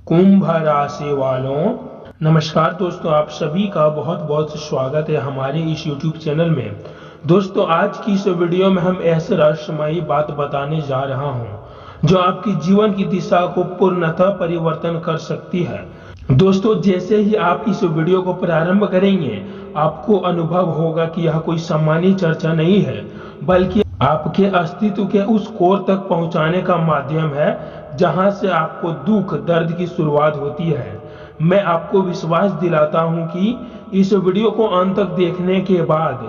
कुंभ राशि वालों, नमस्कार दोस्तों। आप सभी का बहुत बहुत स्वागत है हमारे इस YouTube चैनल में। दोस्तों, आज की इस वीडियो में हम ऐसे रहस्यमयी बात बताने जा रहा हूं जो आपकी जीवन की दिशा को पूर्णतः परिवर्तन कर सकती है। दोस्तों, जैसे ही आप इस वीडियो को प्रारंभ करेंगे, आपको अनुभव होगा कि यह कोई सामान्य चर्चा नहीं है, बल्कि आपके अस्तित्व के उस कोर तक पहुंचाने का माध्यम है जहां से आपको दुख दर्द की शुरुआत होती है। मैं आपको विश्वास दिलाता हूं कि इस वीडियो को अंत तक देखने के बाद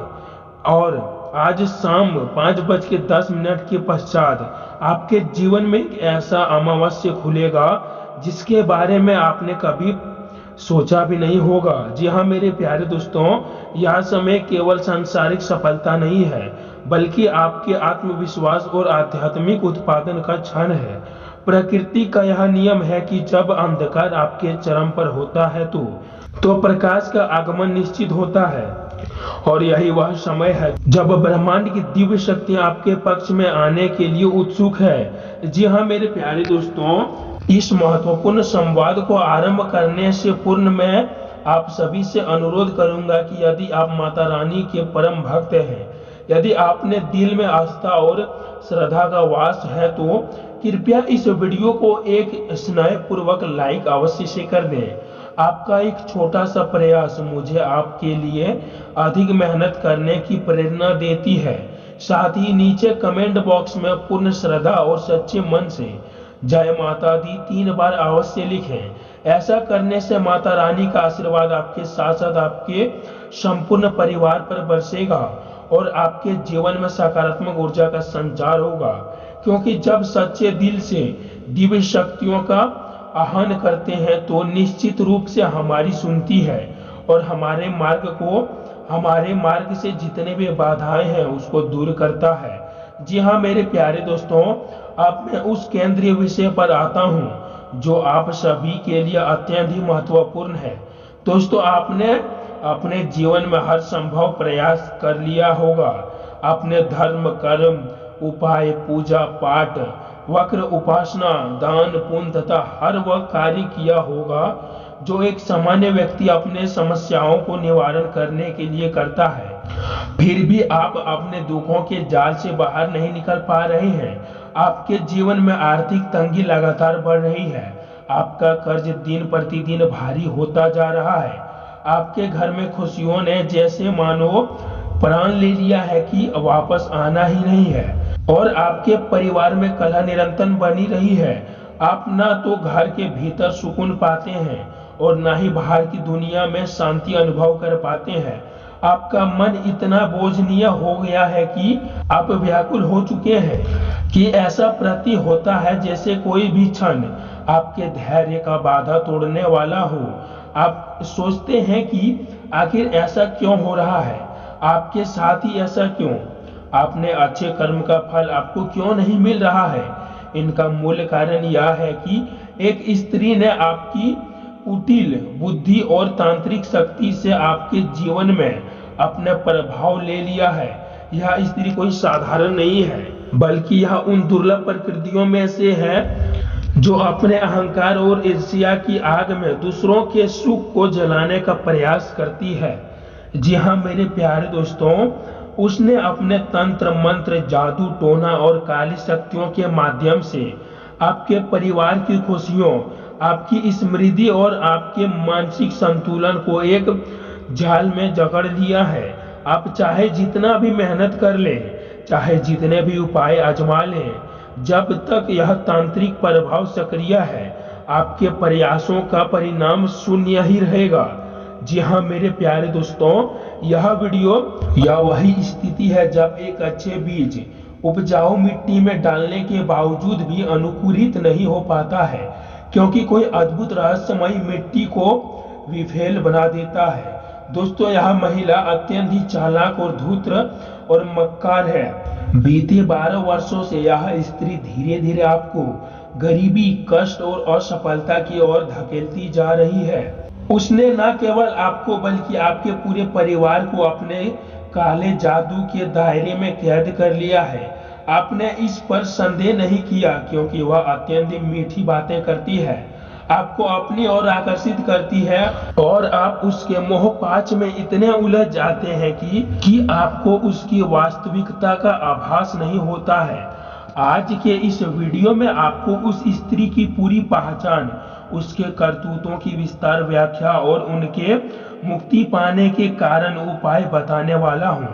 और आज शाम 5:10 के पश्चात आपके जीवन में एक ऐसा अमावस्या खुलेगा जिसके बारे में आपने कभी सोचा भी नहीं होगा। जी हाँ मेरे प्यारे दोस्तों, यह समय केवल सांसारिक सफलता नहीं है, बल्कि आपके आत्मविश्वास और आध्यात्मिक उत्पादन का क्षण है। प्रकृति का यह नियम है कि जब अंधकार आपके चरम पर होता है तो प्रकाश का आगमन निश्चित होता है, और यही वह समय है जब ब्रह्मांड की दिव्य शक्तियां आपके पक्ष में आने के लिए उत्सुक है। जी हाँ मेरे प्यारे दोस्तों, इस महत्वपूर्ण संवाद को आरंभ करने से पूर्व मैं आप सभी से अनुरोध करूंगा कि यदि आप माता रानी के परम भक्त हैं, यदि आपने दिल में आस्था और श्रद्धा का वास है, तो कृपया इस वीडियो को एक स्नेहपूर्वक लाइक अवश्य से कर दें। आपका एक छोटा सा प्रयास मुझे आपके लिए अधिक मेहनत करने की प्रेरणा देती है। साथ ही नीचे कमेंट बॉक्स में पूर्ण श्रद्धा और सच्चे मन से जय माता दी 3 बार अवश्य लिखें। ऐसा करने से माता रानी का आशीर्वाद आपके साथ साथ आपके संपूर्ण परिवार पर बरसेगा और आपके जीवन में सकारात्मक ऊर्जा का संचार होगा, क्योंकि जब सच्चे दिल से दिव्य शक्तियों का आह्वान करते हैं तो निश्चित रूप से हमारी सुनती है और हमारे मार्ग से जितने भी बाधाएं हैं उसको दूर करता है। जी हाँ मेरे प्यारे दोस्तों, अब मैं उस केंद्रीय विषय पर आता हूं जो आप सभी के लिए अत्यंत ही महत्वपूर्ण है। दोस्तों, आपने अपने जीवन में हर संभव प्रयास कर लिया होगा। आपने धर्म, कर्म, उपाय, पूजा पाठ, वक्र उपासना, दान पुण्य तथा हर वह कार्य किया होगा जो एक सामान्य व्यक्ति अपने समस्याओं को निवारण करने के लिए करता है। फिर भी आप अपने दुखों के जाल से बाहर नहीं निकल पा रहे हैं। आपके जीवन में आर्थिक तंगी लगातार बढ़ रही है। आपका कर्ज दिन प्रतिदिन भारी होता जा रहा है। आपके घर में खुशियों ने जैसे मानो प्राण ले लिया है कि वापस आना ही नहीं है, और आपके परिवार में कलह निरंतर बनी रही है। आप ना तो घर के भीतर सुकून पाते हैं और ना ही बाहर की दुनिया में शांति अनुभव कर पाते हैं। आपका मन इतना बोझनीय हो गया है कि आप व्याकुल हो चुके हैं कि ऐसा प्रतीत होता है जैसे कोई भी क्षण आपके धैर्य का बाधा तोड़ने वाला हो। आप सोचते हैं कि आखिर ऐसा क्यों हो रहा है, आपके साथ ही ऐसा क्यों, आपने अच्छे कर्म का फल आपको क्यों नहीं मिल रहा है। इनका मूल कारण यह है कि एक स्त्री ने आपकी कुटिल बुद्धि और तांत्रिक शक्ति से आपके जीवन में अपने प्रभाव ले लिया है। यह स्त्री कोई साधारण नहीं है, बल्कि यह उन दुर्लभ प्रकृतियों में से है जो अपने अहंकार और ईर्ष्या की आग में दूसरों के सुख को जलाने का प्रयास करती है। जी हाँ मेरे प्यारे दोस्तों, उसने अपने तंत्र मंत्र, जादू टोना और काली शक्तियों के माध्यम से आपके परिवार की खुशियों, आपकी समृद्धि और आपके मानसिक संतुलन को एक जाल में जकड़ लिया है। आप चाहे जितना भी मेहनत कर लें, चाहे जितने भी उपाय आजमा लें, जब तक यह तांत्रिक प्रभाव सक्रिय है, आपके प्रयासों का परिणाम शून्य ही रहेगा। जी हाँ मेरे प्यारे दोस्तों, यह वीडियो या वही स्थिति है जब एक अच्छे बीज उपजाऊ मिट्टी में डालने के बावजूद भी अंकुरित नहीं हो पाता है, क्योंकि कोई अद्भुत रहस्यमयी मिट्टी को विफल बना देता है। दोस्तों, यह महिला अत्यंत ही चालाक और धूर्त और मक्कार है। बीते 12 वर्षों से यह स्त्री धीरे धीरे आपको गरीबी, कष्ट और असफलता की ओर धकेलती जा रही है। उसने न केवल आपको बल्कि आपके पूरे परिवार को अपने काले जादू के दायरे में कैद कर लिया है। आपने इस पर संदेह नहीं किया क्योंकि वह अत्यंत मीठी बातें करती है। आपको अपनी ओर आकर्षित करती है और आप उसके मोह पाच में इतने उलझ जाते हैं कि आपको उसकी वास्तविकता का आभास नहीं होता है। आज के इस वीडियो में आपको उस स्त्री की पूरी पहचान, उसके करतूतों की विस्तार व्याख्या और उनके मुक्ति पाने के कारण उपाय बताने वाला हूँ।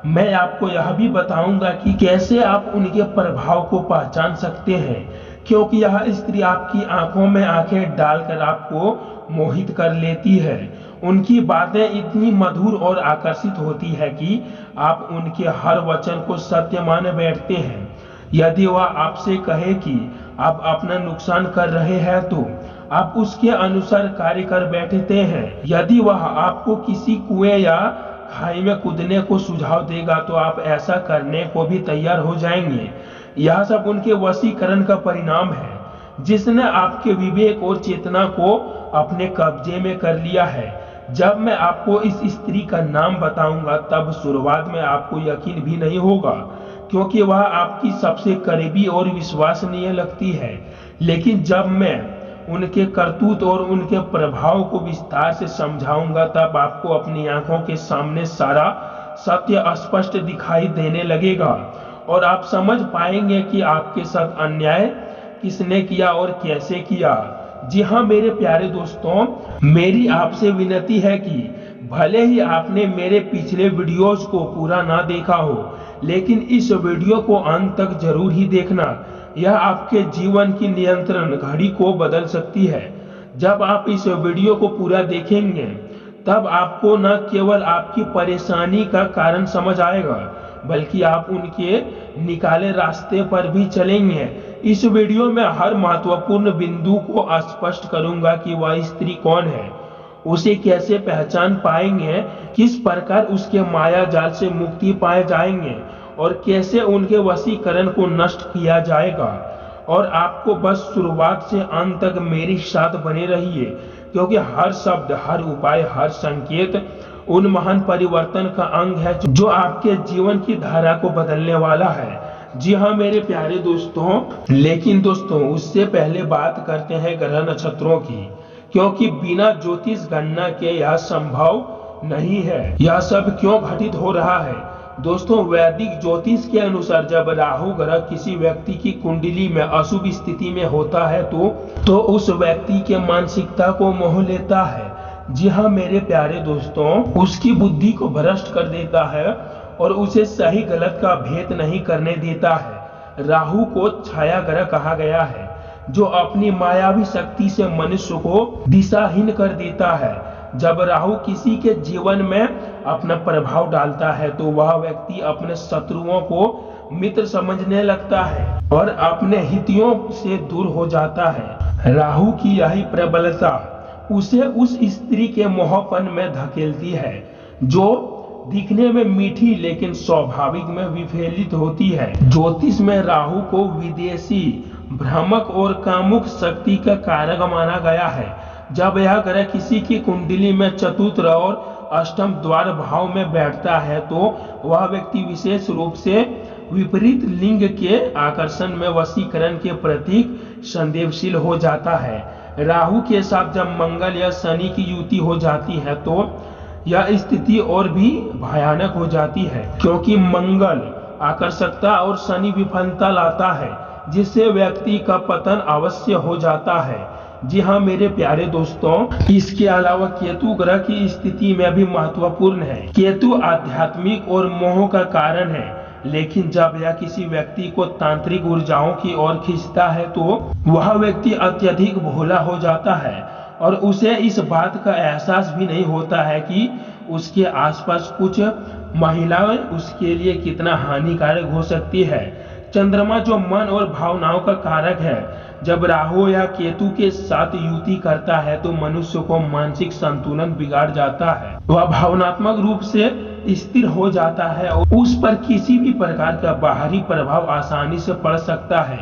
मैं आपको यह भी बताऊंगा कि कैसे आप उनके प्रभाव को पहचान सकते हैं, क्योंकि यह स्त्री आपकी आंखों में आंखें डालकर आपको मोहित कर लेती है। उनकी बातें इतनी मधुर और आकर्षित होती है कि आप उनके हर वचन को सत्य मान बैठते हैं। यदि वह आपसे कहे कि आप अपना नुकसान कर रहे हैं तो आप उसके अनुसार कार्य कर बैठते हैं। यदि वह आपको किसी कुएं या खाई में कूदने को सुझाव देगा तो आप ऐसा करने को भी तैयार हो जाएंगे। यह सब उनके वशीकरण का परिणाम है, जिसने आपके विवेक और चेतना को अपने कब्जे में कर लिया है। जब मैं आपको इस स्त्री का नाम बताऊंगा तब शुरुआत में आपको यकीन भी नहीं होगा, क्योंकि वह आपकी सबसे करीबी और विश्वसनीय लगती है। लेकिन जब मैं उनके करतूत और उनके प्रभाव को विस्तार से समझाऊंगा तब आपको अपनी आंखों के सामने सारा सत्य स्पष्ट दिखाई देने लगेगा और आप समझ पाएंगे कि आपके साथ अन्याय किसने किया और कैसे किया। जी हाँ मेरे प्यारे दोस्तों, मेरी आपसे विनती है कि भले ही आपने मेरे पिछले वीडियोस को पूरा ना देखा हो, लेकिन इस वीडियो को अंत तक जरूर ही देखना। यह आपके जीवन की नियंत्रण घड़ी को बदल सकती है। जब आप इस वीडियो को पूरा देखेंगे तब आपको न केवल आपकी परेशानी का कारण समझ आएगा, बल्कि आप उनके निकाले रास्ते पर भी चलेंगे। इस वीडियो में हर महत्वपूर्ण बिंदु को स्पष्ट करूंगा कि वह स्त्री कौन है, उसे कैसे पहचान पाएंगे, किस प्रकार उसके माया जाल से मुक्ति पाए जाएंगे और कैसे उनके वशीकरण को नष्ट किया जाएगा। और आपको बस शुरुआत से अंत तक मेरे साथ बने रहिए, क्योंकि हर शब्द, हर उपाय, हर संकेत उन महान परिवर्तन का अंग है जो आपके जीवन की धारा को बदलने वाला है। जी हाँ मेरे प्यारे दोस्तों, लेकिन दोस्तों उससे पहले बात करते हैं ग्रह नक्षत्रों की, क्योंकि बिना ज्योतिष गणना के यह संभव नहीं है। यह सब क्यों घटित हो रहा है दोस्तों? वैदिक ज्योतिष के अनुसार जब राहु ग्रह किसी व्यक्ति की कुंडली में अशुभ स्थिति में होता है तो उस व्यक्ति के मानसिकता को मोह लेता है। जी हाँ मेरे प्यारे दोस्तों, उसकी बुद्धि को भ्रष्ट कर देता है और उसे सही गलत का भेद नहीं करने देता है। राहु को छाया ग्रह कहा गया है, जो अपनी मायावी शक्ति से मनुष्य को दिशाहीन कर देता है। जब राहु किसी के जीवन में अपना प्रभाव डालता है तो वह व्यक्ति अपने शत्रुओं को मित्र समझने लगता है और अपने हितियों से दूर हो जाता है। राहु की यही प्रबलता उसे उस स्त्री के मोहपन में धकेलती है, जो दिखने में मीठी लेकिन स्वाभाविक में विफलित होती है। ज्योतिष में राहु को विदेशी, भ्रामक और कामुक शक्ति का कारक माना गया है। जब यह ग्रह किसी की कुंडली में चतुर्थ और अष्टम द्वार भाव में बैठता है तो वह व्यक्ति विशेष रूप से विपरीत लिंग के आकर्षण में वशीकरण के प्रतीक संवेदनशील हो जाता है। राहु के साथ जब मंगल या शनि की युति हो जाती है तो यह स्थिति और भी भयानक हो जाती है, क्योंकि मंगल आकर्षकता और शनि विफलता लाता है, जिससे व्यक्ति का पतन अवश्य हो जाता है। जी हाँ मेरे प्यारे दोस्तों, इसके अलावा केतु ग्रह की स्थिति में भी महत्वपूर्ण है। केतु आध्यात्मिक और मोह का कारण है, लेकिन जब यह किसी व्यक्ति को तांत्रिक ऊर्जाओं की ओर खींचता है तो वह व्यक्ति अत्यधिक भोला हो जाता है और उसे इस बात का एहसास भी नहीं होता है कि उसके आसपास कुछ महिलाएं उसके लिए कितना हानिकारक हो सकती है। चंद्रमा जो मन और भावनाओं का कारक है, जब राहु या केतु के साथ युति करता है तो मनुष्य को मानसिक संतुलन बिगाड़ जाता है। वह भावनात्मक रूप से स्थिर हो जाता है और उस पर किसी भी प्रकार का बाहरी प्रभाव आसानी से पड़ सकता है।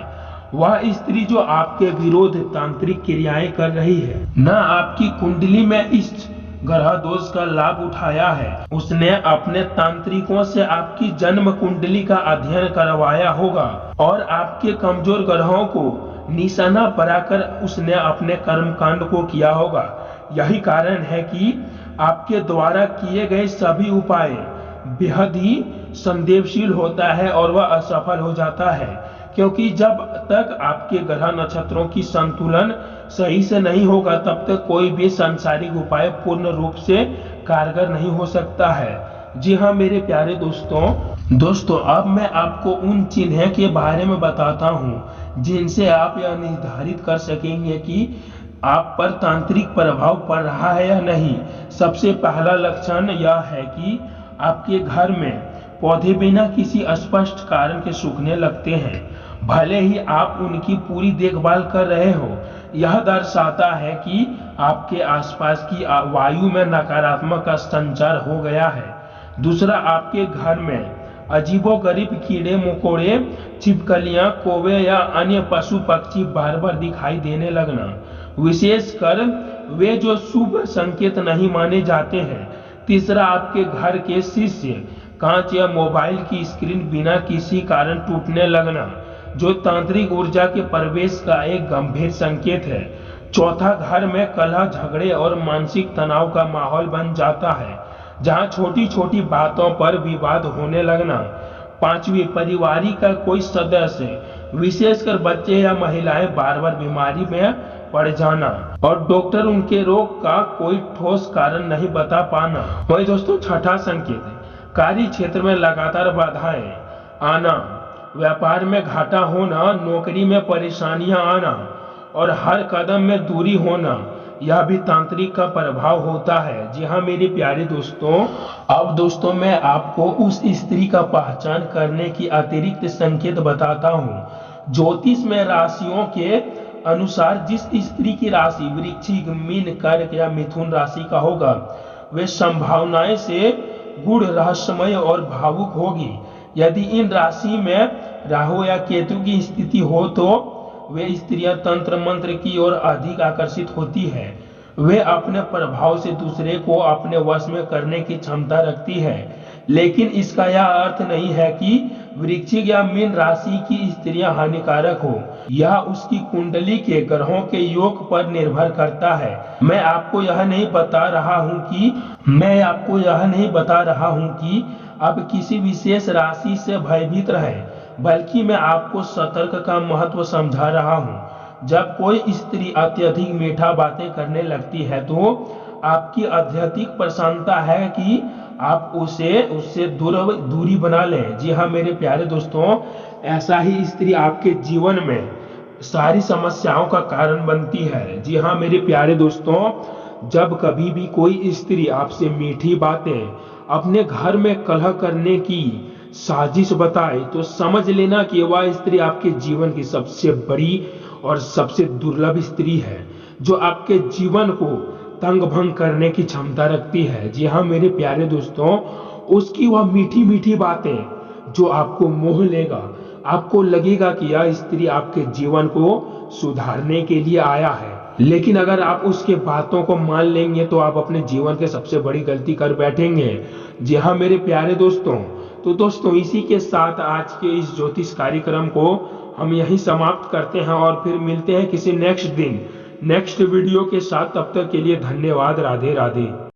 वह स्त्री जो आपके विरोध तांत्रिक क्रियाएं कर रही है, न आपकी कुंडली में इस ग्रह दोष का लाभ उठाया है। उसने अपने तांत्रिकों से आपकी जन्म कुंडली का अध्ययन करवाया होगा और आपके कमजोर ग्रहों को निशाना बनाकर उसने अपने कर्मकांड को किया होगा। यही कारण है कि आपके द्वारा किए गए सभी उपाय बेहद ही संदेहशील होता है और वह असफल हो जाता है, क्योंकि जब तक आपके ग्रह नक्षत्रों की संतुलन सही से नहीं होगा तब तक कोई भी सांसारिक उपाय पूर्ण रूप से कारगर नहीं हो सकता है। जी हाँ मेरे प्यारे दोस्तों अब मैं आपको उन चिन्ह के बारे में बताता हूँ जिनसे आप यह निर्धारित कर सकेंगे कि आप पर तांत्रिक प्रभाव पड़ रहा है या नहीं। सबसे पहला लक्षण यह है कि आपके घर में पौधे बिना किसी स्पष्ट कारण के सूखने लगते हैं, भले ही आप उनकी पूरी देखभाल कर रहे हो। यह दर्शाता है कि आपके आसपास की वायु में नकारात्मक का संचार हो गया है। दूसरा, आपके घर में अजीबोगरीब कीड़े मकोड़े, छिपकलियां, कौवे या अन्य पशु पक्षी बार बार दिखाई देने लगना, विशेषकर वे जो शुभ संकेत नहीं माने जाते हैं। तीसरा, आपके घर के शीशे, कांच या मोबाइल की स्क्रीन बिना किसी कारण टूटने लगना, जो तांत्रिक ऊर्जा के प्रवेश का एक गंभीर संकेत है। चौथा, घर में कलह, झगड़े और मानसिक तनाव का माहौल बन जाता है, जहां छोटी छोटी बातों पर विवाद होने लगना। पांचवी, परिवार का कोई सदस्य, विशेषकर बच्चे या महिलाएं, बार बार बीमारी में पड़ जाना और डॉक्टर उनके रोग का कोई ठोस कारण नहीं बता पाना। वही दोस्तों छठा संकेत है, कार्य क्षेत्र में लगातार बाधाएं आना, व्यापार में घाटा होना, नौकरी में परेशानियां आना और हर कदम में दूरी होना, यह भी तांत्रिक का प्रभाव होता है। जी हाँ मेरे प्यारे दोस्तों, अब दोस्तों मैं आपको उस स्त्री का पहचान करने की अतिरिक्त संकेत बताता हूँ। ज्योतिष में राशियों के अनुसार जिस स्त्री की राशि वृश्चिक, मीन, कर्क या मिथुन राशि का होगा, वे संभावनाएं से गूढ़, रहस्यमय और भावुक होगी। यदि इन राशि में राहु या केतु की स्थिति हो तो वे स्त्रियां तंत्र मंत्र की ओर अधिक आकर्षित होती है। वे अपने प्रभाव से दूसरे को अपने वश में करने की क्षमता रखती है, लेकिन इसका यह अर्थ नहीं है कि वृश्चिक या मीन राशि की स्त्रियां हानिकारक हो। यह उसकी कुंडली के ग्रहों के योग पर निर्भर करता है। मैं आपको यह नहीं बता रहा हूं कि अब किसी विशेष राशि से भयभीत रहे, बल्कि मैं आपको सतर्क का महत्व समझा रहा हूं। जब कोई स्त्री अत्यधिक मीठा बातें करने लगती है तो आपकी आध्यात्मिक प्रसन्नता है कि आप उससे दूरी बना लें। जी हाँ मेरे प्यारे दोस्तों, ऐसा ही स्त्री आपके जीवन में सारी समस्याओं का कारण बनती है। जी हाँ मेरे प्यारे दोस्तों, जब कभी भी कोई स्त्री आपसे मीठी बातें, अपने घर में कलह करने की साजिश बताए तो समझ लेना कि वह स्त्री आपके जीवन की सबसे बड़ी और सबसे दुर्लभ स्त्री है, जो आपके जीवन को तंग भंग करने की क्षमता रखती है। जी हाँ मेरे प्यारे दोस्तों, उसकी वह मीठी मीठी बातें जो आपको मोह लेगा, आपको लगेगा कि यह स्त्री आपके जीवन को सुधारने के लिए आया है। लेकिन अगर आप उसके बातों को मान लेंगे तो आप अपने जीवन के सबसे बड़ी गलती कर बैठेंगे। जी हाँ मेरे प्यारे दोस्तों, तो दोस्तों इसी के साथ आज के इस ज्योतिष कार्यक्रम को हम यहीं समाप्त करते हैं और फिर मिलते हैं किसी नेक्स्ट वीडियो के साथ। तब तक के लिए धन्यवाद। राधे राधे।